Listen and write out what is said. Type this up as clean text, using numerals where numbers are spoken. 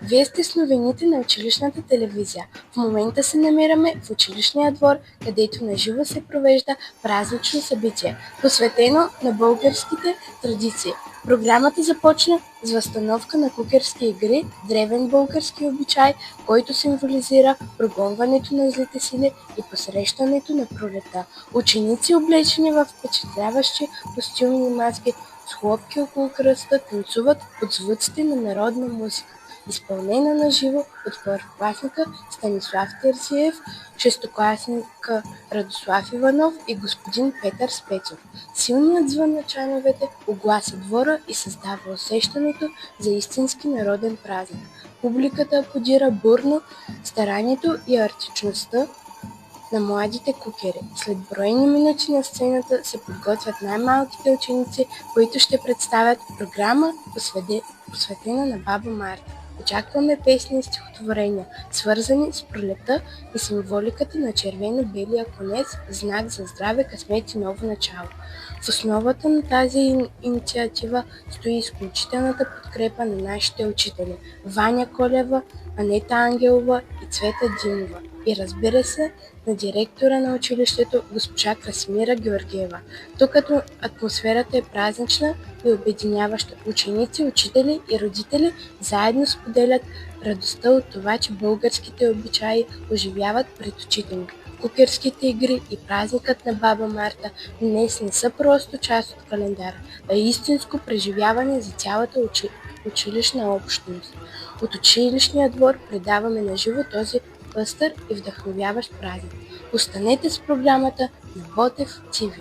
Вие сте с новините на училищната телевизия. В момента се намираме в училищния двор, където наживо се провежда празнично събитие, посветено на българските традиции. Програмата започна с възстановка на кукерски игри, древен български обичай, който символизира прогонването на злите сили и посрещането на пролетта. Ученици, облечени в впечатляващи костюми и маски, с хлопки около кръста, танцуват под звуците на народна музика, изпълнена на живо от първокласника Станислав Терзиев, шестокласника Радослав Иванов и господин Петър Спецов. Силният звън на чановете оглася двора и създава усещането за истински народен празник. Публиката аплодира бурно старанието и артистичността на младите кукери. След броени минути на сцената се подготвят най-малките ученици, които ще представят програма, посветена на баба Марта. Очакваме песни и стихотворения, свързани с пролетта и символиката на червено-белия конец, знак за здраве, късмет и ново начало. В основата на тази инициатива стои изключителната подкрепа на нашите учители Ваня Колева, Анета Ангелова и Цвета Димова. И разбира се, на директора на училището госпожа Красимира Георгиева. Тук атмосферата е празнична и обединяваща. Ученици, учители и родители заедно споделят радостта от това, че българските обичаи оживяват пред очите ни. Кукерските игри и празникът на баба Марта днес не са просто част от календара, а истинско преживяване за цялата училищна общност. От училищния двор предаваме на живо този пъстър и вдъхновяващ празник. Останете с програмата на Ботев ТВ.